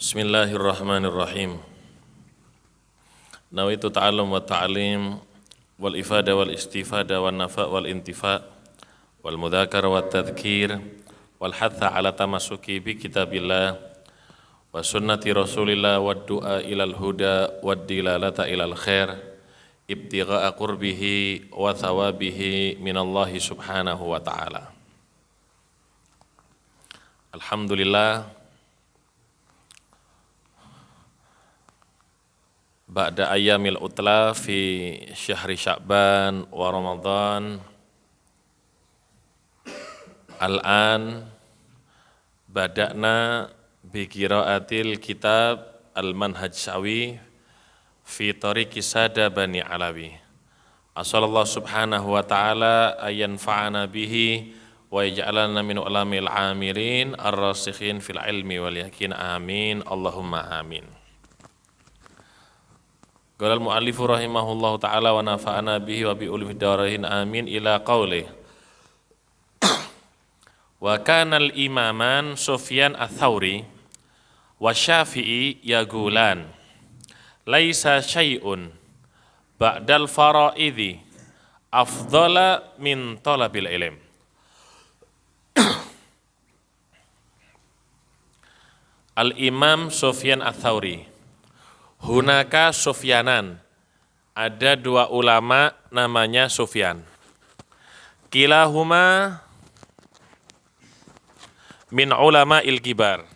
Bismillahirrahmanirrahim. Nawaitu ta'allum wa ta'lim wal ifada wal istifada wal nafa wal intifa wal mudhakar wa tadhkir wal hatha ala tamasuki bi kitabillah wa sunnati rasulillah wa du'a ilal huda wa dilalata ilal khair ibtigha'a qurbihi wa thawabihi minallahi subhanahu wa ta'ala. Alhamdulillah, ba'da ayyamil utla fi syahri Sya'ban wa Ramadan, al-an bada'na bi qiraatil kitab al-manhaj sawi fi tariqi sada bani alawi. Asallallahu subhanahu wa ta'ala ayyanfa'ana bihi wa yaj'alana min ulamil amilin ar-rasikhin fil ilmi wal yakin, amin Allahumma amin. Qala al-mu'allifu rahimahullahu ta'ala wa nafa'ana bihi wa bi ulumid darain amin ila qaulih wa kana al-imaman Sufyan ats-Tsauri wa Syafi'i yagulan laisa syai'un ba'dal fara'idhi afdhala min talabil ilm. Al-Imam Sufyan ats-Tsauri, hunaka Sufyanan, ada dua ulama namanya Sufyan. Kilahuma min ulama il-kibar,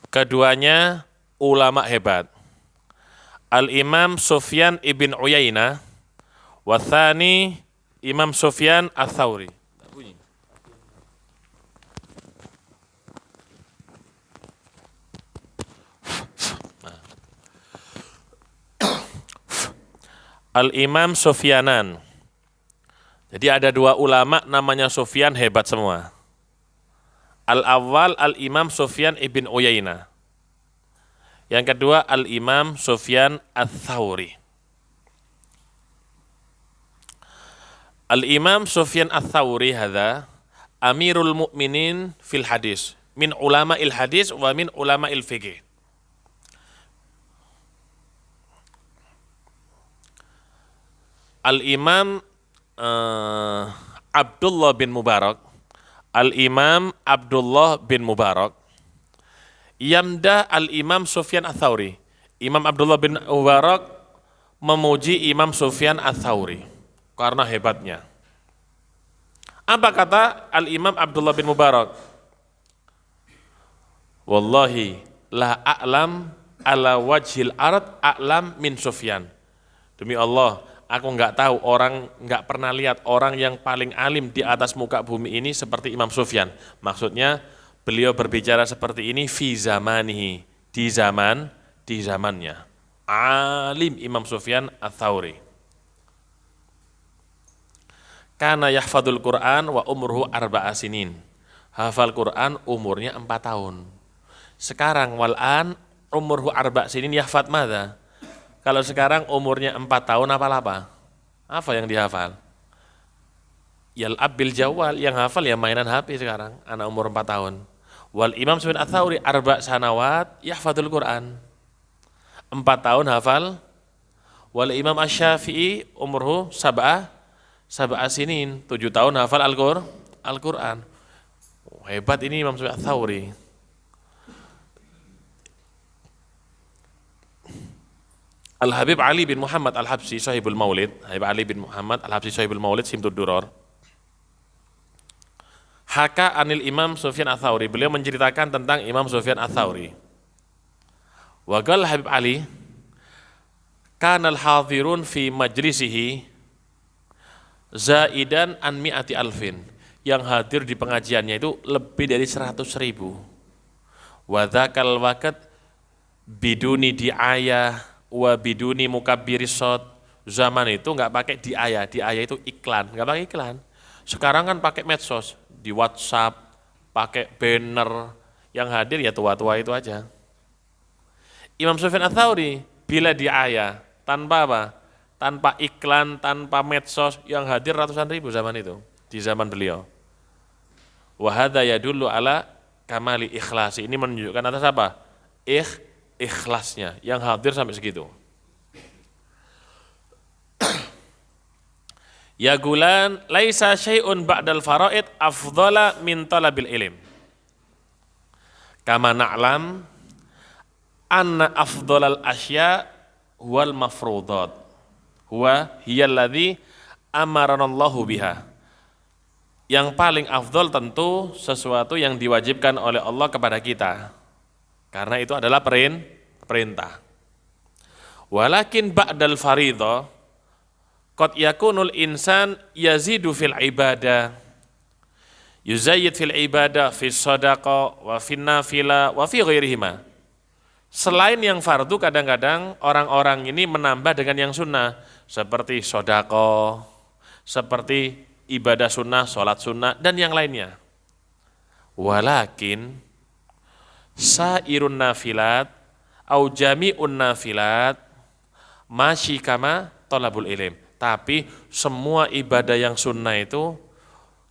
keduanya ulama hebat. Al-Imam Sufyan ibn Uyainah wa tsani Imam Sufyan ats-Tsauri. Al-Imam Sufyanan. Jadi ada dua ulama namanya Sufyan, hebat semua. Al-awwal Al-Imam Sufyan ibn Uyainah. Yang kedua Al-Imam Sufyan ats-Tsauri. Al-Imam Sufyan ats-Tsauri hadza Amirul Mukminin fil hadis, min ulama il hadis wa min ulama il fiqh. Al-Imam Abdullah bin Mubarak, Al-Imam Abdullah bin Mubarak yamdah Al-Imam Sufyan ats-Tsauri. Imam Abdullah bin Mubarak memuji Imam Sufyan ats-Tsauri karena hebatnya. Apa kata Al-Imam Abdullah bin Mubarak? Wallahi la a'lam ala wajhil ard a'lam min Sufyan. Demi Allah, aku nggak tahu, nggak pernah lihat orang yang paling alim di atas muka bumi ini seperti Imam Sufyan. Maksudnya beliau berbicara seperti ini fi zamanihi, di zamannya. Alim Imam Sufyan ats-Tsauri. Kana yahfadzul Qur'an wa umruhu arba'a sinin. Hafal Quran umurnya 4 tahun. Sekarang wal'an umruhu arba' sinin yahfadz madza? Kalau sekarang umurnya 4 tahun apa? Apa yang dihafal? Yal'ab bil jawal, yang hafal ya mainan HP sekarang, anak umur 4 tahun. Wal Imam Sufyan ats-Tsauri arba' sanawat yahfadzul Quran. 4 tahun hafal. Wal Imam Asy-Syafi'i umurhu sab'a sinin, 7 tahun hafal Al-Quran. Hebat ini Imam Sufyan ats-Tsauri. Al-Habib Ali bin Muhammad Al-Habsyi Sahibul Maulid, Habib Ali bin Muhammad Al-Habsyi Sahibul Maulid Simtud Duror, haka anil Imam Sufyan ats-Tsauri, beliau menceritakan tentang Imam Sufyan ats-Tsauri. Wa qala Habib Ali, kana al-hadirun fi majlisihi zaidan an mi'ati alfin, yang hadir di pengajiannya itu lebih dari 100.000. Wa dzakal waqt biduni di'ayah wa biduni mukabbiris shot, zaman itu nggak pakai diaya itu iklan, nggak pakai iklan. Sekarang kan pakai medsos, di WhatsApp, pakai banner, yang hadir ya tua-tua itu aja. Imam Sufyan ats-Tsauri bila diaya, tanpa apa? Tanpa iklan, tanpa medsos, yang hadir ratusan ribu zaman itu, di zaman beliau. Wa hadza yadullu ala kamali ikhlasi. Ini menunjukkan atas apa? Ikhlasnya yang hadir sampai segitu. Ya gulan laisa syai'un ba'dal faraid afdhala min talabil ilm. Kama na'lam anna afdhalal asya huwal mafruḍat. Huwa hiyalladzi amaranallahu biha. Yang paling afdol tentu sesuatu yang diwajibkan oleh Allah kepada kita. Karena itu adalah perintah. Walakin ba'dal fariḍah qad yakunul insan yazidu fil ibadah. Yuzayyid fil ibadah fi shadaqah wa fin nafilah wa fi ghairihima. Selain yang fardu kadang-kadang orang-orang ini menambah dengan yang sunnah seperti sedekah, seperti ibadah sunnah, sholat sunnah dan yang lainnya. Walakin sairun nafilat au jami'un nafilat masyi kama thalabul ilm. Tapi semua ibadah yang sunnah itu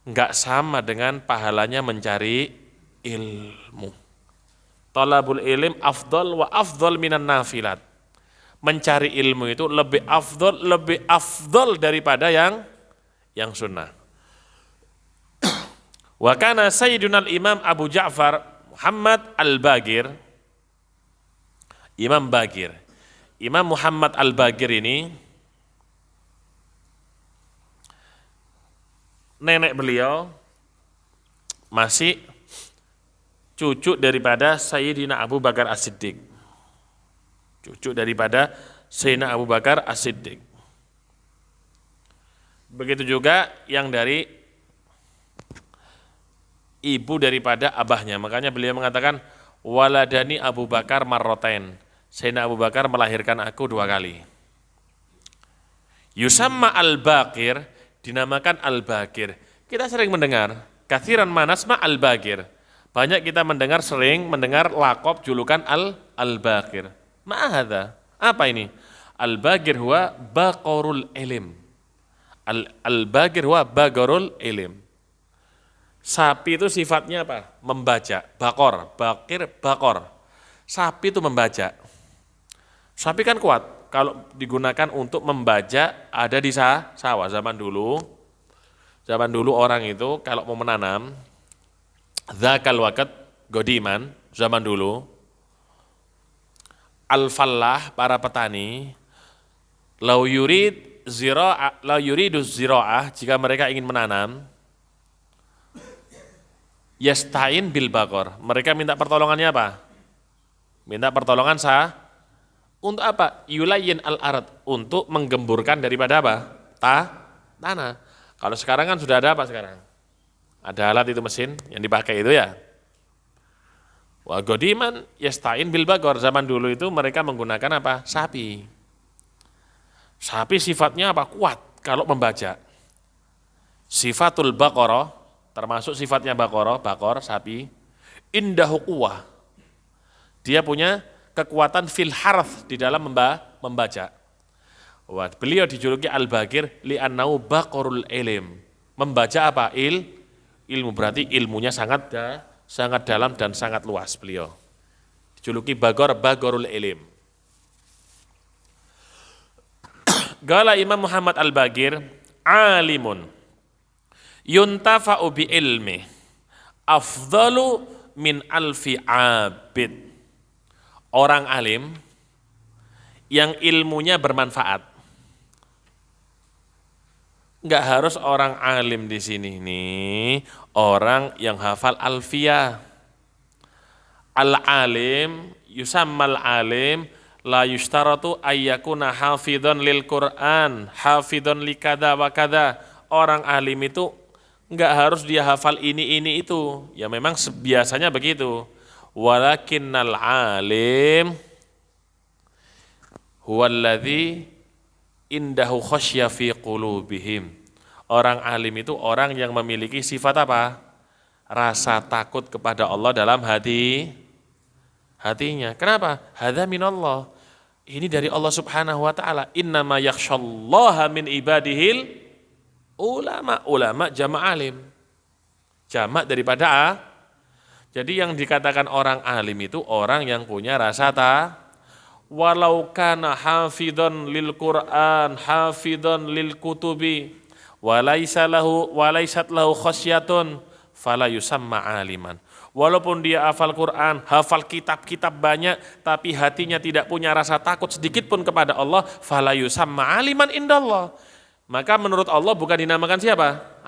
enggak sama dengan pahalanya mencari ilmu. Talabul ilm afdal wa afdal minan nafilat. Mencari ilmu itu lebih afdal daripada yang sunnah. Wa kana sayyiduna al-imam Abu Ja'far Muhammad al-Bagir, Imam Bagir. Imam Muhammad al-Bagir ini nenek beliau masih cucu daripada Sayyidina Abu Bakar As-Siddiq. Cucu daripada Sayyidina Abu Bakar As-Siddiq. Begitu juga yang dari ibu daripada abahnya. Makanya beliau mengatakan waladani Abu Bakar marrotain. Sayyidina Abu Bakar melahirkan aku 2 kali. Yusamma al-Baqir, dinamakan al-Baqir. Kita sering mendengar kathiran manasma al-Baqir. Banyak kita sering mendengar lakop julukan al-Baqir. Ma'ahadha, apa ini? Al-Baqir huwa baqarul ilim. Al-Baqir huwa baqarul ilim. Sapi itu sifatnya apa? Membaca. Baqir, bakor. Sapi itu membaca. Sapi kan kuat. Kalau digunakan untuk membaca ada di sawah zaman dulu. Zaman dulu orang itu kalau mau menanam, dzakal waqt godiman zaman dulu. Al-fallah para petani lau yuridu zira'ah jika mereka ingin menanam yasta'in bil baqar. Mereka minta pertolongannya apa? Minta pertolongan untuk apa? Yulayyin al-arad, untuk menggemburkan daripada apa? Tanah. Kalau sekarang kan sudah ada apa sekarang? Ada alat itu mesin yang dipakai itu ya. Wa godiman yasta'in bil baqar. Zaman dulu itu mereka menggunakan apa? Sapi. Sapi sifatnya apa? Kuat kalau membaca. Sifatul baqarah, termasuk sifatnya bakor, sapi, indahu quwwah. Dia punya kekuatan fil harth di dalam membaca. Beliau dijuluki al-Baqir li'annahu baqarul ilm. Membaca apa? Ilmu, berarti ilmunya sangat dalam dan sangat luas beliau. Dijuluki baqarul ilm. Qala Imam Muhammad al-Baqir, alimun yuntafa'u bi ilmi afdalu min alfi abid. Orang alim yang ilmunya bermanfaat. Enggak harus orang alim di sini nih, orang yang hafal alfiyah. Al-alim yusammal alim la yushtaratu ayyakuna hafidhan lil Qur'an, hafidhan li kada wa kada. Orang alim itu enggak harus dia hafal ini itu. Ya memang biasanya begitu. Walakinnal alim huwallazi indahu khasyya fi qulubihim. Orang alim itu orang yang memiliki sifat apa? Rasa takut kepada Allah dalam hatinya. Kenapa? Hadza minallah. Ini dari Allah Subhanahu wa taala. Innama yakhsyallaha min ibadihil ulama. Ulama jamak alim. Jamak daripada Jadi yang dikatakan orang alim itu orang yang punya rasa walau kana hafidhan lil Qur'an, hafidhan lil kutubi, walaysat lahu khasyatun fala yusamma aliman. Walaupun dia hafal Quran, hafal kitab-kitab banyak, tapi hatinya tidak punya rasa takut sedikit pun kepada Allah, fala yusamma aliman indallah. Maka menurut Allah bukan dinamakan siapa?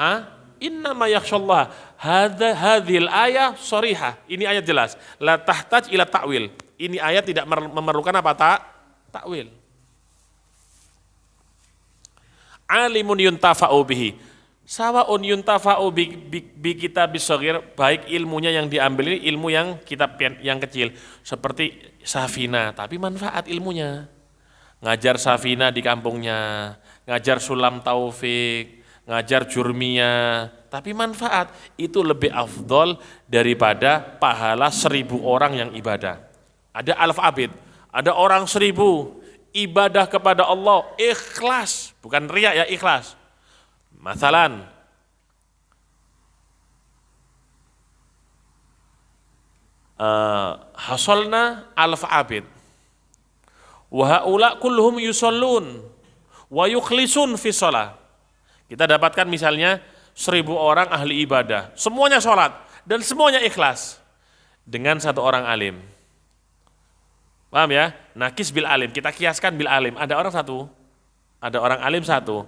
Innama yakhshallah. Hadhil ayah sharihah. Ini ayat jelas. La tahtaj ila ta'wil. Ini ayat tidak memerlukan apa? Takwil. Alimun yuntafa'u bihi. Sawa'un yuntafa'u bi kitabis shaghir, baik ilmunya yang diambil ini ilmu yang kitab yang kecil seperti Safina, tapi manfaat ilmunya. Ngajar Safina di kampungnya, ngajar Sulam Taufik, ngajar Jurmiyah, tapi manfaat itu lebih afdol daripada pahala 1000 orang yang ibadah. Ada alf-abid, ada orang 1000 ibadah kepada Allah ikhlas, bukan riya ya, ikhlas. Masalan, hasolna alf-abid, wa haula kulluhum yusallun wa yukhlisun fi shalah. Kita dapatkan misalnya 1000 orang ahli ibadah, semuanya sholat dan semuanya ikhlas dengan satu orang alim. Paham ya? Nakis bil alim, kita kiaskan bil alim. Ada orang alim satu,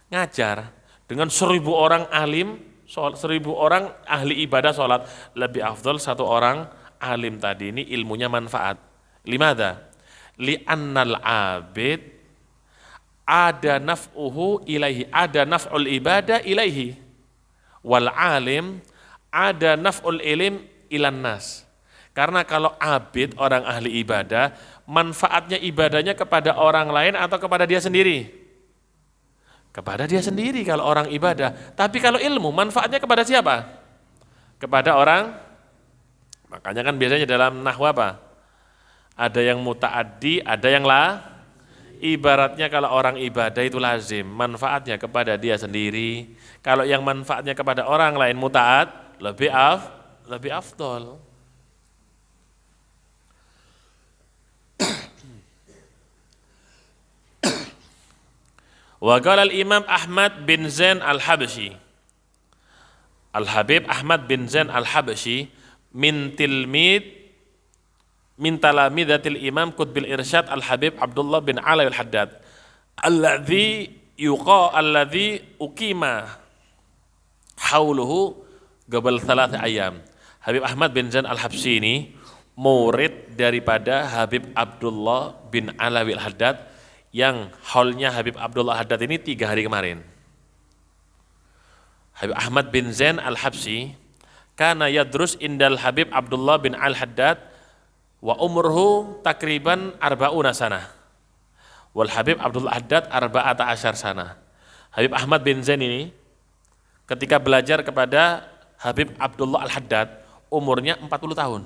ngajar dengan 1000 orang alim, 1000 orang ahli ibadah sholat, lebih afdal satu orang alim tadi ini ilmunya manfaat. Limadha? Li'annal abid ada naf'uhu ilaihi, ada naf'ul ibadah ilaihi, wal alim ada naf'ul ilim ilan nas. Karena kalau abid orang ahli ibadah, manfaatnya ibadahnya kepada orang lain atau kepada dia sendiri? Kepada dia sendiri kalau orang ibadah. Tapi kalau ilmu manfaatnya kepada siapa? Kepada orang. Makanya kan biasanya dalam nahwu apa? Ada yang muta'addi, ada yang ibaratnya kalau orang ibadah itu lazim, manfaatnya kepada dia sendiri. Kalau yang manfaatnya kepada orang lain muta'ad, lebih afdol. Wa qala al-Imam Ahmad bin Zain al-Habsyi, Al-Habib Ahmad bin Zain al-Habsyi min talamidatil Imam Qutbil Irsyad Al-Habib Abdullah bin Ali al-Haddad alladhi uqima hauluhu qabl 3 ayyam. Habib Ahmad bin Zain al-Habsyi ini murid daripada Habib Abdullah bin Alawi al-Haddad yang haulnya Habib Abdullah al-Haddad ini 3 hari kemarin. Habib Ahmad bin Zain al-Habsyi kana yadrus indal Habib Abdullah bin al-Haddad wa umruhu takriban 40 sanah. Wal Habib Abdullah al-Haddad 14 sanah. Habib Ahmad bin Zain ini ketika belajar kepada Habib Abdullah al-Haddad umurnya 40 tahun.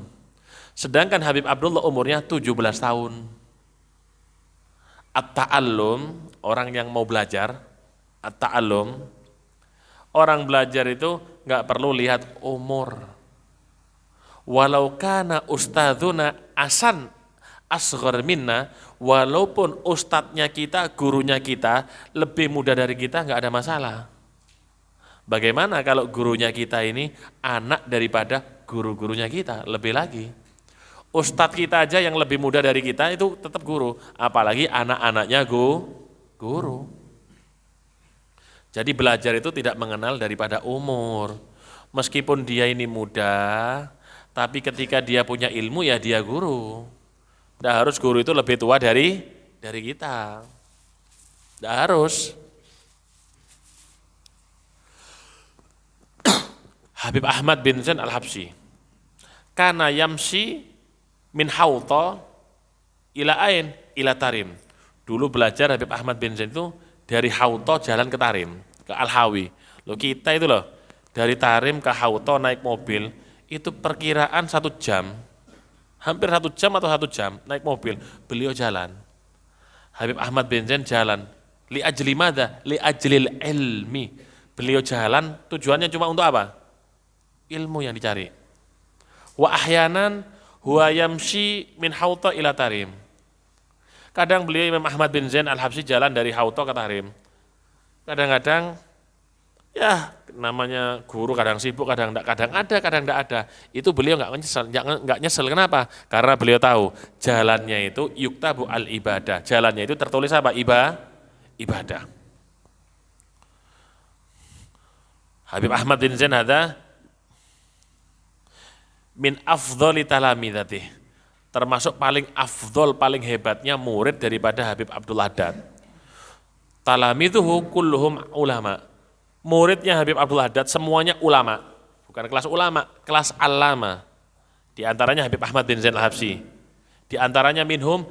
Sedangkan Habib Abdullah umurnya 17 tahun. At-ta'allum, orang yang mau belajar, at-ta'allum, orang belajar itu nggak perlu lihat umur. Walau kana ustadzuna asghar minna, walaupun ustadznya kita, gurunya kita lebih muda dari kita, nggak ada masalah. Bagaimana kalau gurunya kita ini anak daripada guru-gurunya kita, lebih lagi. Ustadz kita aja yang lebih muda dari kita itu tetap guru, apalagi anak-anaknya guru. Jadi belajar itu tidak mengenal daripada umur. Meskipun dia ini muda, tapi ketika dia punya ilmu ya dia guru. Tidak harus guru itu lebih tua dari kita. Tidak harus. Habib Ahmad bin Zain al-Habsyi kana yamsi min hauta ila ain ila Tarim. Dulu belajar Habib Ahmad bin Zain itu dari Hauta jalan ke Tarim, ke Al-Hawi. Loh kita itu loh, dari Tarim ke Hauta naik mobil, itu perkiraan 1 jam, hampir 1 jam atau 1 jam naik mobil, beliau jalan. Habib Ahmad bin Zain jalan, li ajli madza? Li ajlil ilmi. Beliau jalan tujuannya cuma untuk apa? Ilmu yang dicari. Wa ahyanan huwa yamshi min Hauta ila Tarim. Kadang beliau Imam Ahmad bin Zain Al-Habsyi jalan dari Hauta ke Tarim. Kadang-kadang ya namanya guru kadang sibuk, kadang ada, kadang tidak ada. Itu beliau nggak nyesel. Kenapa? Karena beliau tahu jalannya itu yuktabu al ibadah. Jalannya itu tertulis apa? Ibadah. Habib Ahmad bin Zain hadza min afdholi talamidhatih. Termasuk paling afdhol, paling hebatnya murid daripada Habib Abdul Haddad. Talamidhuhu kulluhum ulama. Muridnya Habib Abdul Haddad semuanya ulama, bukan kelas ulama, kelas alama. Di antaranya Habib Ahmad bin Zain Al-Habsyi. Di antaranya minhum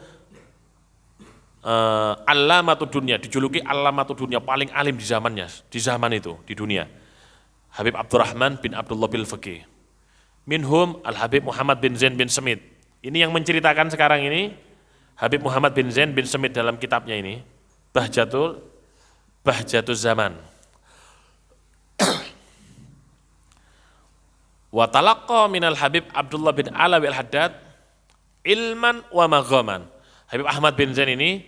alamatud dunia, dijuluki alamatud dunia, paling alim di zamannya, di zaman itu, di dunia. Habib Abdurrahman bin Abdullah bil Faqih. Minhum Al-Habib Muhammad bin Zain bin Semit. Ini yang menceritakan sekarang ini Habib Muhammad bin Zain bin Semit dalam kitabnya ini, Bahjatul Zaman. Wa talaqqa minal Habib Abdullah bin Alawi al-Haddad ilman wa maghaman. Habib Ahmad bin Zain ini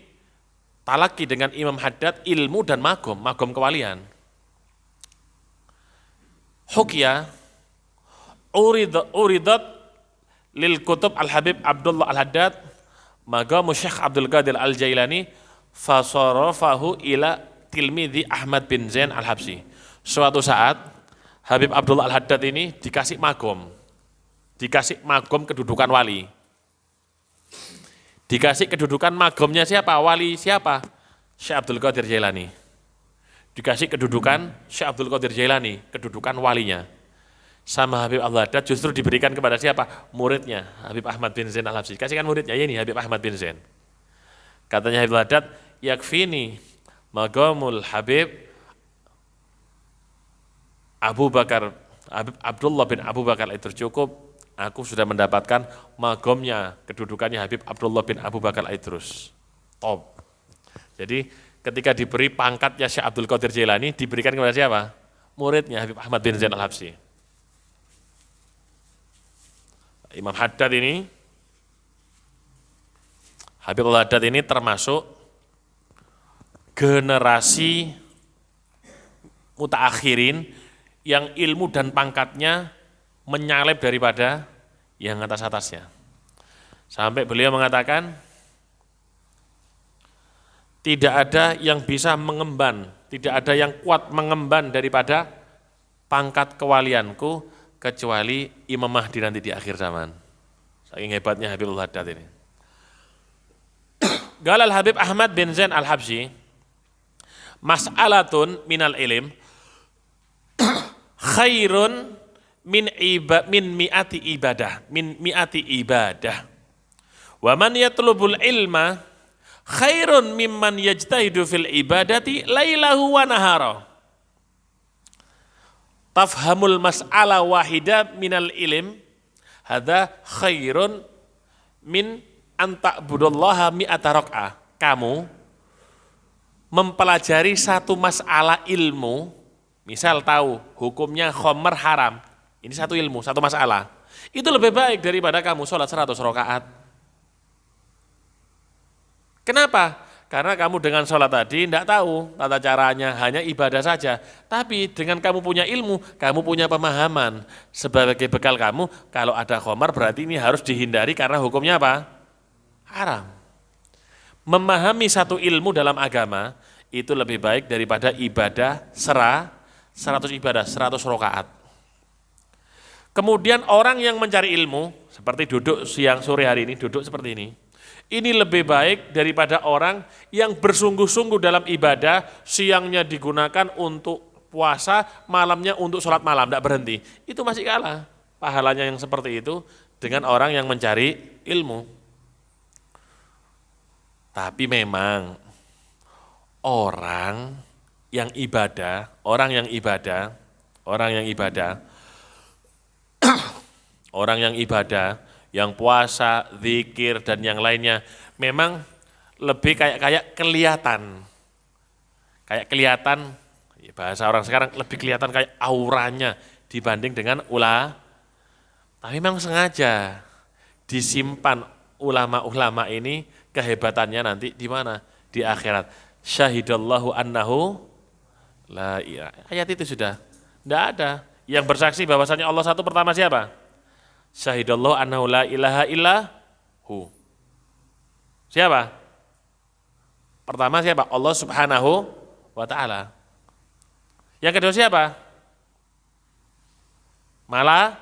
talaki dengan Imam Haddad ilmu dan magom kewalian. Hukia uridat lil kutub al-Habib Abdullah al-Haddad magamu Syekh Abdul Qadir al-Jailani fasarafahu ila tilmidhi Ahmad bin Zain al-Habsyi. Suatu saat Habib Abdullah al-Haddad ini dikasih magom kedudukan wali. Dikasih kedudukan magomnya siapa? Wali siapa? Syekh Abdul Qadir Jailani. Dikasih kedudukan Syekh Abdul Qadir Jailani, kedudukan walinya. Sama Habib Abdul Haddad justru diberikan kepada siapa? Muridnya, Habib Ahmad bin Zain Al-Habsyi. Kasihkan muridnya, ini Habib Ahmad bin Zain. Katanya Habib Haddad, yakfini magomul Habib Abu Bakar, Abdullah bin Abu Bakar itu cukup, aku sudah mendapatkan magomnya, kedudukannya Habib Abdullah bin Abu Bakar Idrus. Top. Jadi ketika diberi pangkatnya Syekh Abdul Qadir Jailani, diberikan kepada siapa? Muridnya Habib Ahmad bin Zain Al-Habsyi. Imam Haddad ini, Habib Al-Haddad ini termasuk generasi mutaakhirin yang ilmu dan pangkatnya menyalip daripada yang atas-atasnya. Sampai beliau mengatakan, tidak ada yang bisa mengemban, tidak ada yang kuat mengemban daripada pangkat kewalianku kecuali Imam Mahdi nanti di akhir zaman. Saking hebatnya Habibul Haddad ini. Galal Habib Ahmad bin Zain Al-Habsyi, mas'alatun minal ilim khairun min mi'ati ibadah wa man yatlubul ilma khairun mimman yajtahidu fil ibadati lailahu wa nahara. Tafhamul mas'ala wahida minal ilim hadza khairun min anta'budallaha mi'ata raka'ah. Kamu mempelajari satu masalah ilmu, misal tahu hukumnya khamr haram, ini satu ilmu, satu masalah, itu lebih baik daripada kamu sholat 100 rakaat. Kenapa? Karena kamu dengan sholat tadi tidak tahu tata caranya, hanya ibadah saja. Tapi dengan kamu punya ilmu, kamu punya pemahaman. Sebagai bekal kamu, kalau ada khamr berarti ini harus dihindari karena hukumnya apa? Haram. Memahami satu ilmu dalam agama, itu lebih baik daripada ibadah 100 ibadah, 100 rakaat. Kemudian orang yang mencari ilmu, seperti duduk siang sore hari ini, duduk seperti ini lebih baik daripada orang yang bersungguh-sungguh dalam ibadah, siangnya digunakan untuk puasa, malamnya untuk sholat malam, tidak berhenti. Itu masih kalah pahalanya yang seperti itu dengan orang yang mencari ilmu. Tapi memang orang yang ibadah, yang puasa, zikir dan yang lainnya, memang lebih kayak kelihatan, bahasa orang sekarang lebih kelihatan kayak auranya dibanding dengan Tapi memang sengaja disimpan ulama-ulama ini kehebatannya nanti di mana? Di akhirat. Syahidallahu annahu la ilaha. Ayat itu sudah. Tidak ada. Yang bersaksi bahwasanya Allah satu pertama siapa? Syahidallahu annahu la ilaha illahu. Siapa? Pertama siapa? Allah subhanahu wa ta'ala. Yang kedua siapa? Malah.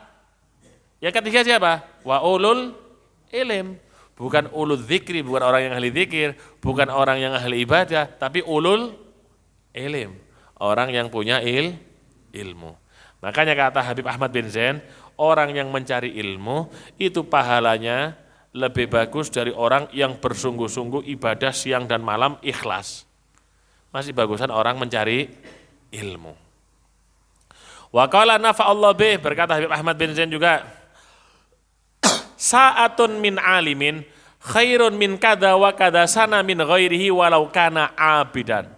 Yang ketiga siapa? Wa ulul ilim. Bukan ulul zikri, bukan orang yang ahli zikir, bukan orang yang ahli ibadah, tapi ulul ilim. Orang yang punya ilmu. Makanya kata Habib Ahmad bin Zain, orang yang mencari ilmu itu pahalanya lebih bagus dari orang yang bersungguh-sungguh ibadah siang dan malam ikhlas. Masih bagusan orang mencari ilmu. Wa qala nafa'allahu bih, berkata Habib Ahmad bin Zain juga, sa'atun min alimin khairun min kada wa kada sana min ghairihi walau kana abidan.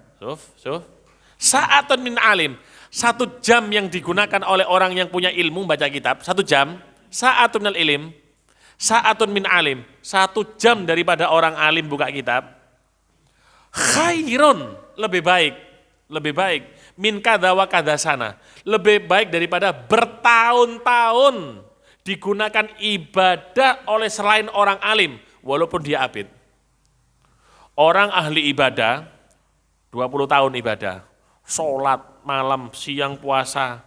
Sa'atun min alim, 1 jam yang digunakan oleh orang yang punya ilmu baca kitab, 1 jam, sa'atun minal ilim, sa'atun min alim, 1 jam daripada orang alim buka kitab, khairun, lebih baik, min kada wa kada sana, lebih baik daripada bertahun-tahun digunakan ibadah oleh selain orang alim, walaupun dia abid. Orang ahli ibadah, 20 tahun ibadah, sholat, malam, siang, puasa,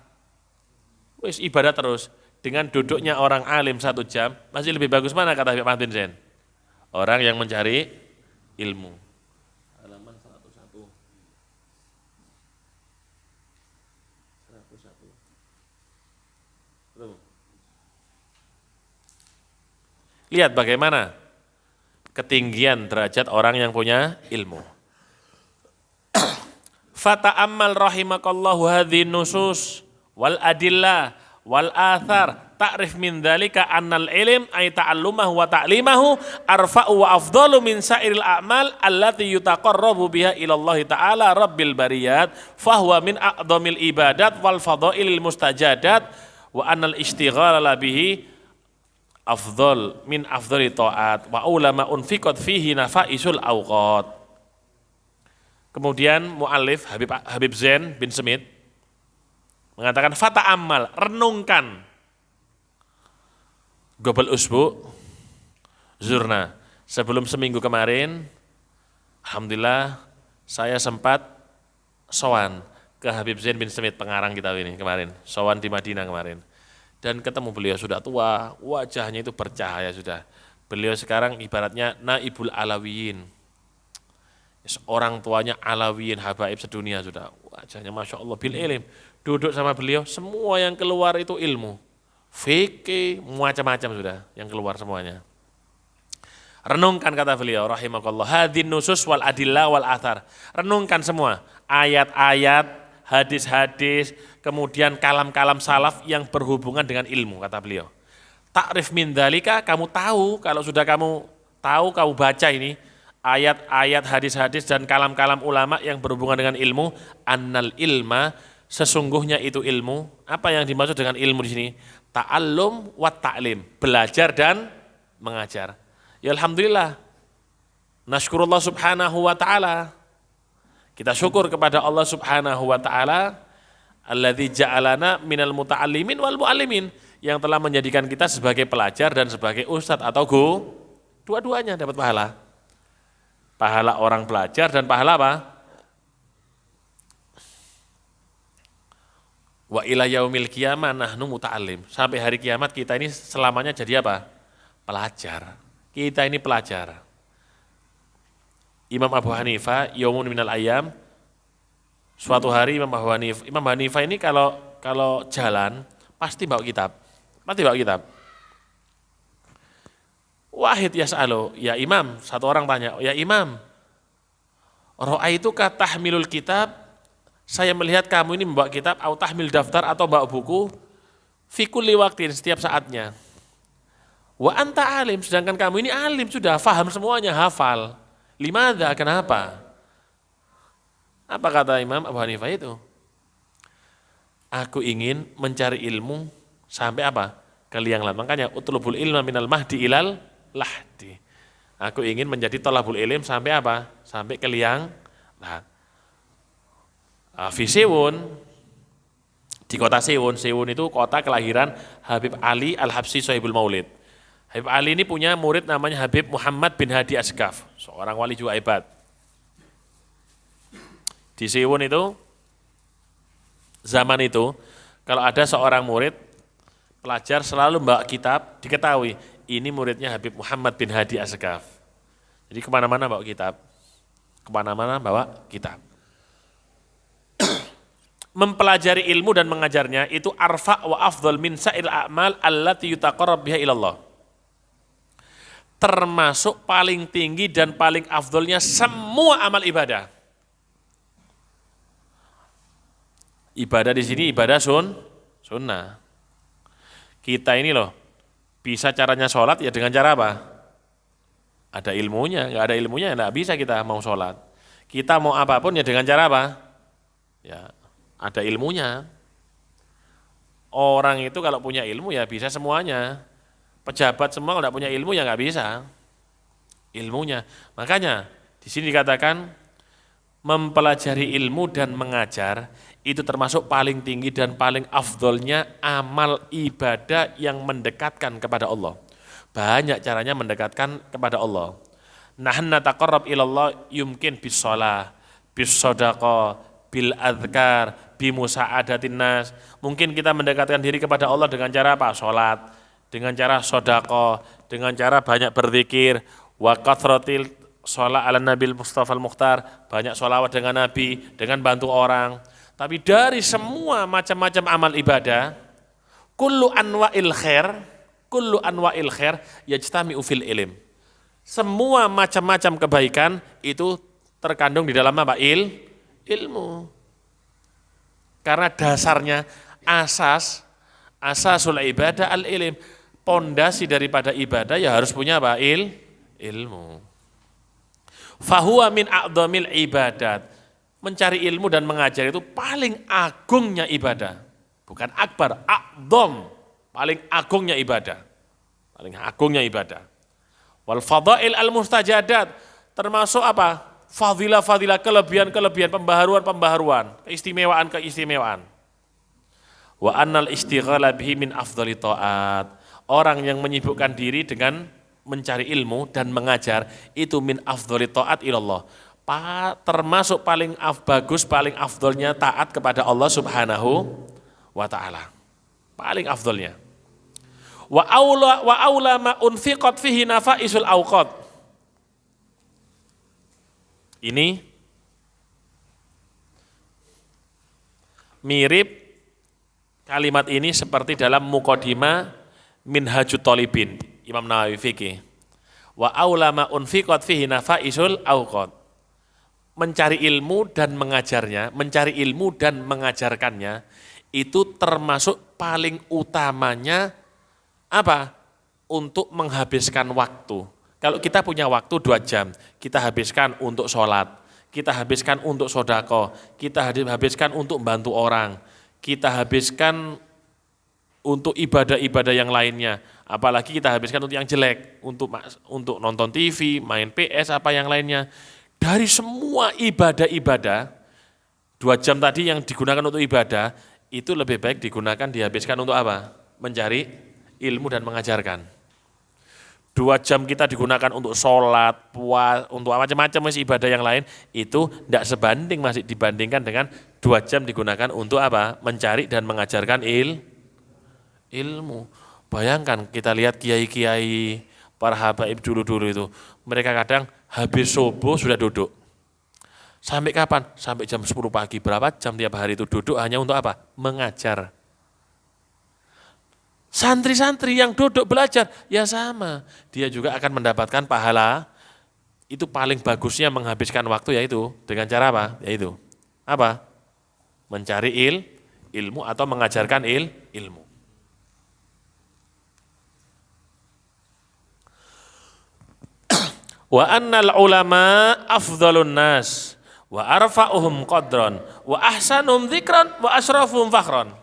wis ibadah terus, dengan duduknya orang alim 1 jam, masih lebih bagus mana kata Habib Ahmad bin Zain? Orang yang mencari ilmu. Halaman 101. Lihat bagaimana ketinggian derajat orang yang punya ilmu. Fata'ammal rahimakallahu hadhin nusus wal adillah wal athar ta'rif min dzalika annal ilm ay ta'allumahu wa ta'limahu arfa'u wa afdalu min sa'iril a'mal allati yutaqarrabu biha ila Allah ta'ala rabbil bariyat fahuwa min a'dhamil ibadat wal fadailil mustajadat wa annal istighala bihi afdhal min afdhali ta'at wa ulama unfiqat fihi nafaisul awqat. Kemudian muallif Habib Zain bin Smith mengatakan fata'ammal, renungkan, gobal usbu zurna, sebelum seminggu kemarin alhamdulillah saya sempat sowan ke Habib Zain bin Smith, pengarang kitab ini kemarin, sowan di Madinah kemarin. Dan ketemu beliau sudah tua, wajahnya itu bercahaya sudah. Beliau sekarang ibaratnya naibul alawiyin. Orang tuanya alawiyin, habaib sedunia sudah. Wajahnya Masya Allah, bil ilm. Duduk sama beliau, semua yang keluar itu ilmu. Fikih, macam-macam sudah yang keluar semuanya. Renungkan kata beliau, rahimakallah, hadin nusus wal adillah wal athar. Renungkan semua, ayat-ayat, hadis-hadis, kemudian kalam-kalam salaf yang berhubungan dengan ilmu, kata beliau. Ta'rif min dzalika, kamu tahu, kalau sudah kamu tahu, kamu baca ini, ayat-ayat, hadis-hadis, dan kalam-kalam ulama yang berhubungan dengan ilmu, annal ilma, sesungguhnya itu ilmu. Apa yang dimaksud dengan ilmu di sini? Ta'allum wa ta'lim, belajar dan mengajar. Ya alhamdulillah, nashkurullah subhanahu wa ta'ala, kita syukur kepada Allah subhanahu wa ta'ala alladzi ja'alana minal muta'allimin wal mu'allimin, yang telah menjadikan kita sebagai pelajar dan sebagai ustadz atau guru, dua-duanya dapat pahala. Pahala orang belajar dan pahala apa? Wa ila yaumil qiyamah nahnu muta'allim. Sampai hari kiamat kita ini selamanya jadi apa? Pelajar. Kita ini pelajar. Imam Abu Hanifah, yaumun minal ayyam, suatu hari Imam Hanifah ini kalau jalan pasti bawa kitab. Wahid yas'alu, ya Imam, satu orang tanya, ya Imam, ra'aitu ka tahmilul kitab, saya melihat kamu ini membawa kitab, au tahmil daftar atau bawa buku, fi kulli waqtin, setiap saatnya. Wa anta alim, sedangkan kamu ini alim, sudah paham semuanya, hafal. Limadha, kenapa? Apa kata Imam Abu Hanifah itu? Aku ingin mencari ilmu sampai apa? ke liang lahat. Makanya utlubul ilma minal mahdi ilal lahdi. Aku ingin menjadi thalabul ilm sampai apa? Sampai ke liang lahat. Fi Sewun, di kota Sewun. Sewun itu kota kelahiran Habib Ali Al-Habsyi Sohibul Maulid. Habib Ali ini punya murid namanya Habib Muhammad bin Hadi Asgaf, seorang wali juga hebat. Di Sewun itu, zaman itu, kalau ada seorang murid, pelajar selalu membawa kitab, diketahui, ini muridnya Habib Muhammad bin Hadi Asgaf. Jadi kemana-mana bawa kitab. Kemana-mana bawa kitab. Mempelajari ilmu dan mengajarnya itu arfa wa afdal min sa'il a'mal allati yutaqarrab biha ilallah. Termasuk paling tinggi dan paling afdalnya semua amal ibadah. Ibadah di sini ibadah sunnah. Kita ini loh, bisa caranya sholat ya dengan cara apa? Ada ilmunya, nggak ada ilmunya ya nggak bisa kita mau sholat. Kita mau apapun ya dengan cara apa? Ya ada ilmunya. Orang itu kalau punya ilmu ya bisa semuanya. Pejabat semua kalau nggak punya ilmu ya nggak bisa. Ilmunya. Makanya di sini dikatakan mempelajari ilmu dan mengajar itu termasuk paling tinggi dan paling afdolnya amal ibadah yang mendekatkan kepada Allah. Banyak caranya mendekatkan kepada Allah. Nahna taqarrab ilallah yumkin bis shalah, bis shadaqah, bil adhkar, bi musa'adatin nas. Mungkin kita mendekatkan diri kepada Allah dengan cara apa? Salat, dengan cara shadaqah, dengan cara banyak berzikir, wa kathratil sholat ala nabil Mustafa al-Mukhtar, banyak sholawat dengan Nabi, dengan bantu orang. Tapi dari semua macam-macam amal ibadah, kullu anwa'il khair yajtami'u fil ilm. Semua macam-macam kebaikan itu terkandung di dalam apa? Ilmu. Karena dasarnya asasul ibadah al-ilm. Pondasi daripada ibadah ya harus punya apa? Ilmu. Fahuwa min a'dhamil ibadat. Mencari ilmu dan mengajar itu paling agungnya ibadah. Bukan akbar, a'dham. Paling agungnya ibadah. Paling agungnya ibadah. Wal fadail al-mustajadat. Termasuk apa? Fadilah-fadilah, kelebihan-kelebihan, pembaharuan-pembaharuan, keistimewaan-keistimewaan. Wa annal istighala bihi min afdhali ta'at. Orang yang menyibukkan diri dengan mencari ilmu dan mengajar itu min afdhali ta'at ilallah. Termasuk paling bagus, paling afdolnya taat kepada Allah Subhanahu wa ta'ala. Paling afdolnya. Wa aula ma unfiqat fihi nafaisul awqat. Ini mirip kalimat ini seperti dalam Muqaddimah Minhajut Thalibin Imam Nawawi fikih. Wa aula ma unfiqat fihi nafaisul awqat. Mencari ilmu dan mengajarnya, mencari ilmu dan mengajarkannya, itu termasuk paling utamanya apa? Untuk menghabiskan waktu. Kalau kita punya waktu 2 jam, kita habiskan untuk sholat, kita habiskan untuk sodako, kita habiskan untuk bantu orang, kita habiskan untuk ibadah-ibadah yang lainnya, apalagi kita habiskan untuk yang jelek, untuk nonton TV, main PS, apa yang lainnya. Dari semua ibadah-ibadah, 2 jam tadi yang digunakan untuk ibadah, itu lebih baik digunakan, dihabiskan untuk apa? Mencari ilmu dan mengajarkan. 2 jam kita digunakan untuk sholat, puas, untuk macam-macam ibadah yang lain, itu tidak sebanding masih dibandingkan dengan 2 jam digunakan untuk apa? Mencari dan mengajarkan ilmu. Bayangkan kita lihat kiai-kiai, para habaib dulu-dulu itu, mereka kadang habis subuh sudah duduk. Sampai kapan? Sampai jam 10 pagi. Berapa jam tiap hari itu duduk hanya untuk apa? Mengajar. Santri-santri yang duduk belajar, ya sama. Dia juga akan mendapatkan pahala. Itu paling bagusnya menghabiskan waktu yaitu dengan cara apa? Yaitu apa? Mencari ilmu atau mengajarkan ilmu. Wa annal ulama afdhalun nas wa arfa'uhum qadran wa ahsanuhum dzikran wa asrafuhum fakhran.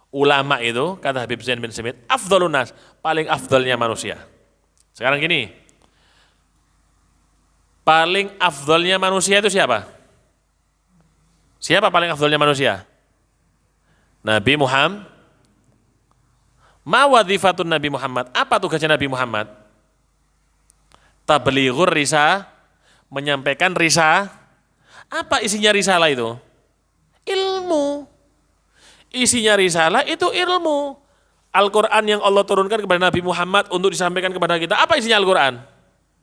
Ulama itu, kata Habib Zain bin Smith, afdhalun nas, paling afdalnya manusia. Sekarang gini, paling afdalnya manusia itu siapa? Siapa paling afdalnya manusia? Nabi Muhammad. Ma wadhifatun Nabi Muhammad? Apa tugasnya Nabi Muhammad? Tablighur risah, menyampaikan risah. Apa isinya risalah itu? Ilmu. Isinya risalah itu ilmu. Al-Quran yang Allah turunkan kepada Nabi Muhammad untuk disampaikan kepada kita. Apa isinya Al-Quran?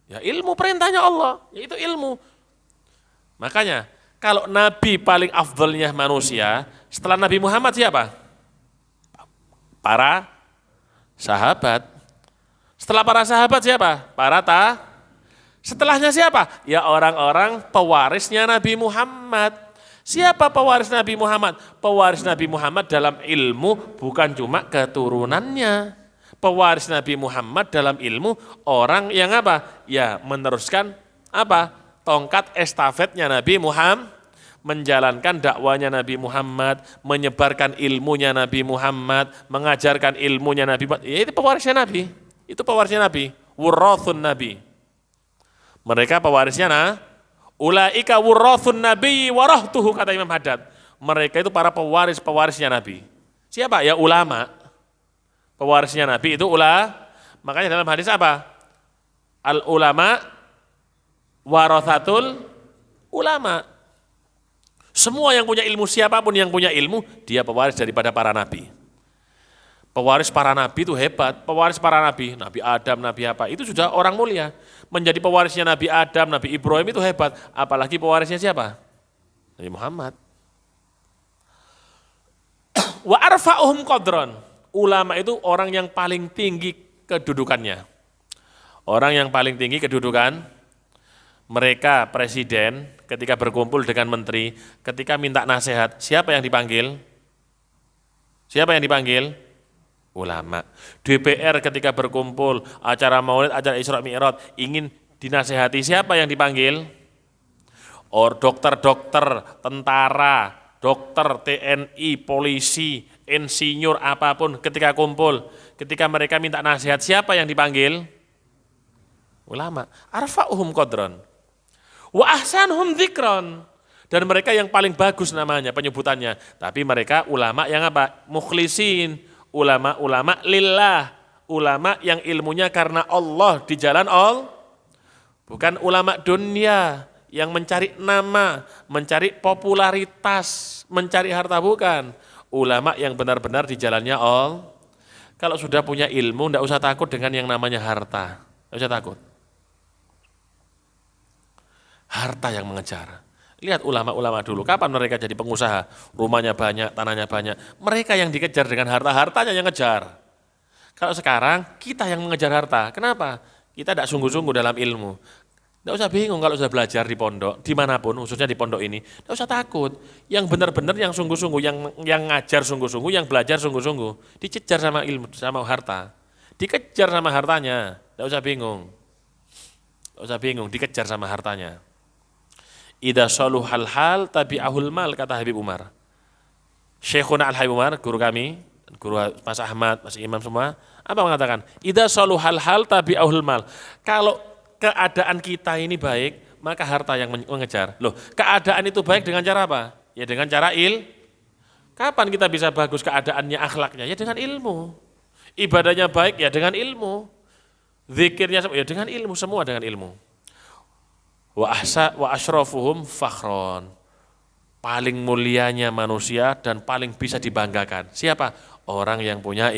Ya ilmu, perintahnya Allah. Yaitu ilmu. Makanya, kalau Nabi paling afdalnya manusia, setelah Nabi Muhammad siapa? Para sahabat. Setelah para sahabat siapa? Setelahnya siapa? Ya orang-orang pewarisnya Nabi Muhammad. Siapa pewaris Nabi Muhammad? Pewaris Nabi Muhammad dalam ilmu bukan cuma keturunannya. Pewaris Nabi Muhammad dalam ilmu orang yang apa? Ya meneruskan apa? Tongkat estafetnya Nabi Muhammad, menjalankan dakwanya Nabi Muhammad, menyebarkan ilmunya Nabi Muhammad, mengajarkan ilmunya Nabi Muhammad. Ya, itu pewarisnya Nabi. Itu pewarisnya Nabi. Wurathun Nabi. Mereka pewarisnya ulaika wurathun Nabi warahtuhu, kata Imam Haddad. Mereka itu para pewarisnya Nabi. Siapa? Ya ulama. Pewarisnya Nabi itu makanya dalam hadis apa? Al ulama warathatul ulama. Semua yang punya ilmu, siapapun yang punya ilmu, dia pewaris daripada para nabi. Pewaris para nabi itu hebat. Pewaris para nabi, Nabi Adam, Nabi apa, itu sudah orang mulia. Menjadi pewarisnya Nabi Adam, Nabi Ibrahim itu hebat. Apalagi pewarisnya siapa? Nabi Muhammad. Wa arfa'uhum qadran. Ulama itu orang yang paling tinggi kedudukannya. Orang yang paling tinggi kedudukan, mereka presiden ketika berkumpul dengan menteri, ketika minta nasihat, siapa yang dipanggil? Siapa yang dipanggil? Ulama. DPR ketika berkumpul, acara maulid, acara Isra Mi'raj, ingin dinasehati, siapa yang dipanggil? Dokter-dokter, tentara, dokter, TNI, polisi, insinyur, apapun ketika kumpul, ketika mereka minta nasihat, siapa yang dipanggil? Ulama. Arfa'uhum qadran wa ahsanhum dzikran, dan mereka yang paling bagus namanya, penyebutannya, tapi mereka ulama yang apa? Mukhlisin, ulama lillah, ulama yang ilmunya karena Allah, di jalan Allah, bukan ulama dunia yang mencari nama, mencari popularitas, mencari harta, bukan. Ulama yang benar-benar di jalannya Allah. Kalau sudah punya ilmu, tidak usah takut dengan yang namanya harta. Tidak usah takut. Harta yang mengejar. Lihat ulama-ulama dulu, kapan mereka jadi pengusaha? Rumahnya banyak, tanahnya banyak. Mereka yang dikejar dengan harta, hartanya yang ngejar. Kalau sekarang, kita yang mengejar harta. Kenapa? Kita tidak sungguh-sungguh dalam ilmu. Tidak usah bingung kalau sudah belajar di pondok, dimanapun, khususnya di pondok ini. Tidak usah takut. Yang benar-benar, yang sungguh-sungguh, yang ngajar sungguh-sungguh, yang belajar sungguh-sungguh. Dikejar sama ilmu, sama harta. Dikejar sama hartanya. Tidak usah bingung. Tidak usah bingung, dikejar sama hartanya. Idza saluhal hal tabi'ahul mal, kata Habib Umar. Syekhuna Al-Habib Umar, guru kami, guru Mas Ahmad, Mas Imam semua, apa mengatakan? Idza saluhal hal tabi'ahul mal. Kalau keadaan kita ini baik, maka harta yang mengejar. Loh, keadaan itu baik dengan cara apa? Ya dengan cara Kapan kita bisa bagus keadaannya, akhlaknya? Ya dengan ilmu. Ibadahnya baik, ya dengan ilmu. Zikirnya ya dengan ilmu, semua dengan ilmu. Wa asyrafuhum fakhron. Paling mulianya manusia dan paling bisa dibanggakan. Siapa? Orang yang punya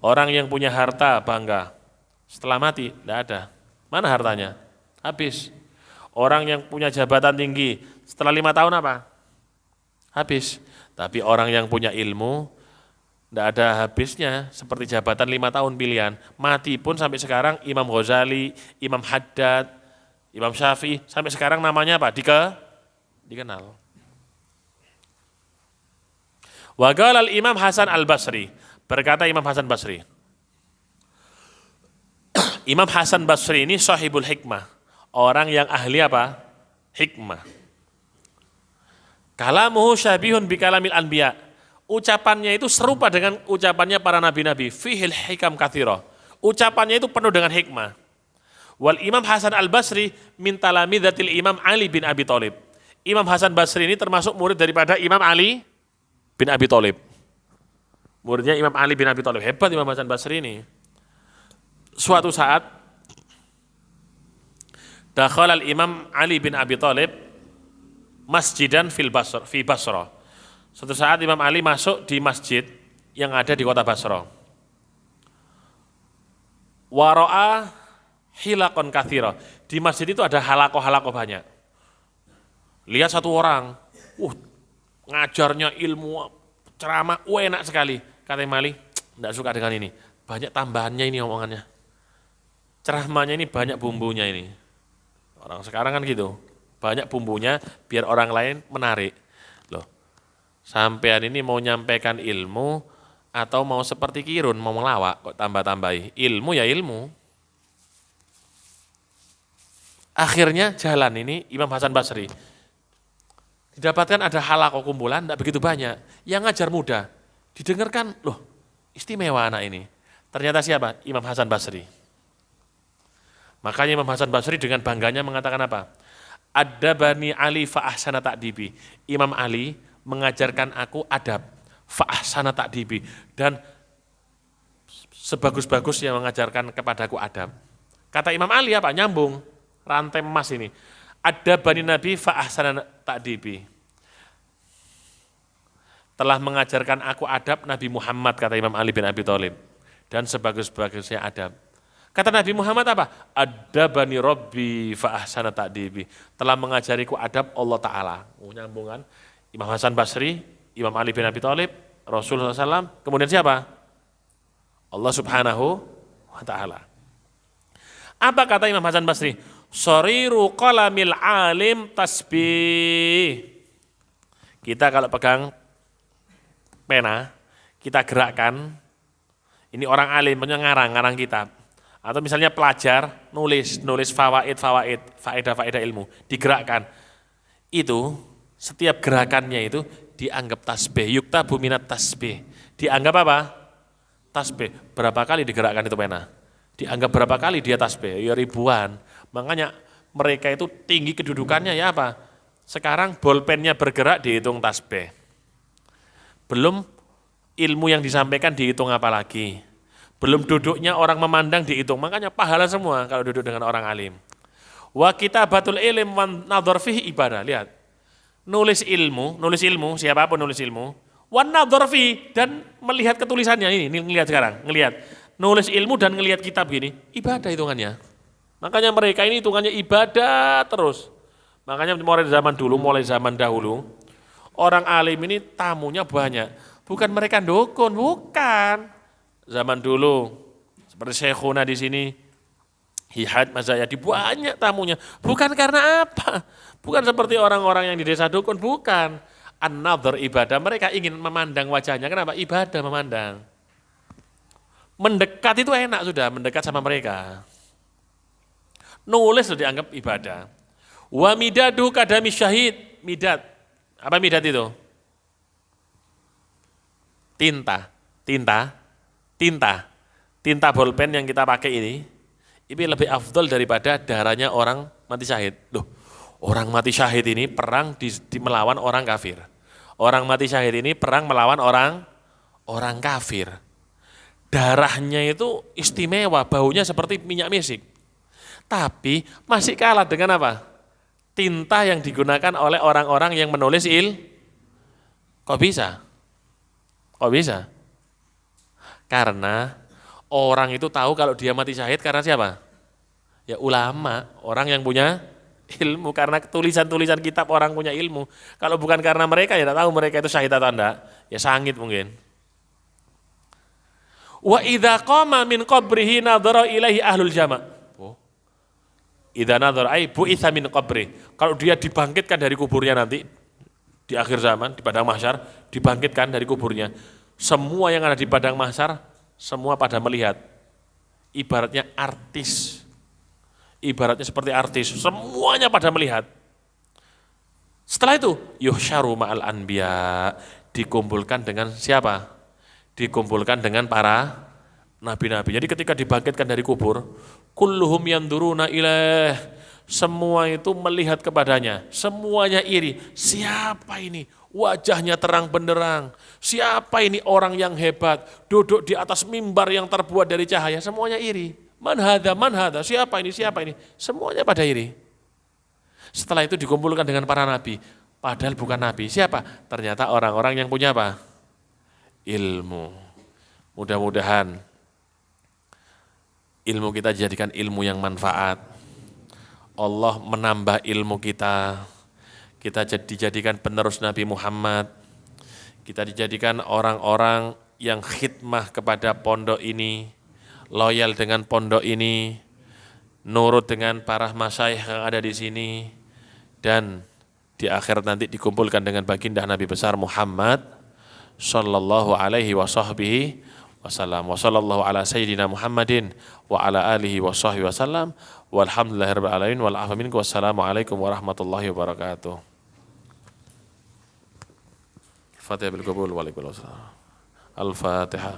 orang yang punya harta bangga. Setelah mati, tidak ada. Mana hartanya? Habis. Orang yang punya jabatan tinggi, setelah 5 tahun apa? Habis. Tapi orang yang punya ilmu, tidak ada habisnya, seperti jabatan 5 tahun pilihan. Mati pun sampai sekarang Imam Ghazali, Imam Haddad, Imam Syafi'i, sampai sekarang namanya apa? Dikenal. Wa qala al-Imam Hasan al-Basri, berkata Imam Hasan Basri. Imam Hasan Basri ini sahibul hikmah, orang yang ahli apa? Hikmah. Kalamuhu syabihun bi kalamil anbiya. Ucapannya itu serupa dengan ucapannya para nabi-nabi. Fihil hikam kathira. Ucapannya itu penuh dengan hikmah. Wal Imam Hasan Al-Basri min talamidzatil Imam Ali bin Abi Thalib. Imam Hasan Basri ini termasuk murid daripada Imam Ali bin Abi Thalib. Muridnya Imam Ali bin Abi Thalib. Hebat Imam Hasan Basri ini. Suatu saat dakhala al-Imam Ali bin Abi Thalib masjidan fi Basrah. Suatu saat Imam Ali masuk di masjid yang ada di kota Basrah. Wara'a hilaqon katsira. Di masjid itu ada halakoh-halakoh banyak. Lihat satu orang, ngajarnya ilmu, ceramah, enak sekali. Kata Imam Ali, enggak suka dengan ini. Banyak tambahannya ini omongannya. Ceramahnya ini banyak bumbunya ini. Orang sekarang kan gitu. Banyak bumbunya biar orang lain menarik. Loh, sampean ini mau nyampaikan ilmu atau mau seperti Kirun, mau melawak kok tambah-tambahi. Ilmu ya ilmu. Akhirnya jalan ini Imam Hasan Basri. Didapatkan ada halakoh kumpulan, tidak begitu banyak. Yang ngajar muda, didengarkan, loh istimewa anak ini. Ternyata siapa? Imam Hasan Basri. Makanya Imam Hasan Basri dengan bangganya mengatakan apa? Adabani Ali fa ahsana ta'dibi. Imam Ali mengajarkan aku adab, fa ahsana ta'dibi, dan sebagus-bagus yang mengajarkan kepadaku adab. Kata Imam Ali apa? Nyambung rantai emas ini. Adabani Nabi fa ahsana ta'dibi. Telah mengajarkan aku adab Nabi Muhammad, kata Imam Ali bin Abi Thalib, dan sebagus-bagusnya adab. Kata Nabi Muhammad apa? Adabani Rabbi fa ahsana ta'dibi. Telah mengajariku adab Allah Ta'ala. Nyambungan. Imam Hasan Basri, Imam Ali bin Abi Thalib, Rasulullah SAW, kemudian siapa? Allah Subhanahu wa Ta'ala. Apa kata Imam Hasan Basri? Soriru qalamil alim tasbih. Kita kalau pegang pena, kita gerakkan, ini orang alim, ngarang kitab. Atau misalnya pelajar, nulis faedah ilmu, digerakkan. Itu, setiap gerakannya itu dianggap tasbih, yuktabu minat tasbih. Dianggap apa? Tasbih. Berapa kali digerakkan itu pena? Dianggap berapa kali dia tasbih? Ya ribuan. Makanya mereka itu tinggi kedudukannya ya apa? Sekarang bolpennya bergerak dihitung tasbih. Belum ilmu yang disampaikan dihitung apa lagi? Belum duduknya orang memandang dihitung, makanya pahala semua kalau duduk dengan orang alim. Wa kitabatul ilm wan nadhar fihi ibadah. Lihat. Nulis ilmu, siapapun nulis ilmu, wan nadhar fihi, dan melihat ketulisannya ini ngelihat sekarang, ngelihat. Nulis ilmu dan ngelihat kitab gini, ibadah hitungannya. Makanya mereka ini hitungannya ibadah terus. Makanya mulai zaman dahulu, orang alim ini tamunya banyak. Bukan mereka dukun, bukan. Zaman dulu, seperti Syekhuna di sini, Hihad Mazayadi, banyak tamunya. Bukan karena apa? Bukan seperti orang-orang yang di desa dukun, bukan. An-nadhar ibadah, mereka ingin memandang wajahnya. Kenapa? Ibadah memandang. Mendekat itu enak sudah, mendekat sama mereka. Nulis sudah dianggap ibadah. Wa midadu kadami syahid, midad. Apa midad itu? Tinta bolpen yang kita pakai ini lebih afdol daripada darahnya orang mati syahid. Loh, orang mati syahid ini perang melawan orang kafir. Orang mati syahid ini perang melawan orang kafir. Darahnya itu istimewa, baunya seperti minyak misik. Tapi masih kalah dengan apa? Tinta yang digunakan oleh orang-orang yang menulis Kok bisa? Karena orang itu tahu kalau dia mati syahid karena siapa? Ya ulama, orang yang punya ilmu, karena tulisan-tulisan kitab orang punya ilmu. Kalau bukan karena mereka ya tidak tahu mereka itu syahid atau enggak, ya sangit mungkin. Wa idza qama min qabrihi nadhara ilaihi ahlul jama'. Idza nadhara ai bu'itsa min qabri. Kalau dia dibangkitkan dari kuburnya nanti di akhir zaman di padang mahsyar, dibangkitkan dari kuburnya. Semua yang ada di padang mahsyar, semua pada melihat. Ibaratnya artis. Ibaratnya seperti artis, semuanya pada melihat. Setelah itu, yuhsyaru ma'al anbiya, dikumpulkan dengan siapa? Dikumpulkan dengan para nabi-nabi. Jadi ketika dibangkitkan dari kubur, kulluhum yanduruna ilaih, semua itu melihat kepadanya, semuanya iri. Siapa ini? Wajahnya terang benderang. Siapa ini orang yang hebat, duduk di atas mimbar yang terbuat dari cahaya, semuanya iri. Man hadha, siapa ini, siapa ini? Semuanya pada iri. Setelah itu dikumpulkan dengan para nabi, padahal bukan nabi. Siapa? Ternyata orang-orang yang punya apa? Ilmu. Mudah-mudahan ilmu kita dijadikan ilmu yang manfaat. Allah menambah ilmu kita. Kita dijadikan penerus Nabi Muhammad. Kita dijadikan orang-orang yang khidmah kepada pondok ini, loyal dengan pondok ini, nurut dengan para masyayikh yang ada di sini, dan di akhirat nanti dikumpulkan dengan baginda Nabi besar Muhammad sallallahu alaihi wasahbihi wasallam. Wa sallallahu ala sayyidina Muhammadin wa ala alihi wa sahbihi wasallam. Walhamdulillahirabbil alamin wal afa minkum. Wassalamualaikum warahmatullahi wabarakatuh. Al-Fatihah bil qabul wa alaikum assalam. Al-Fatihah.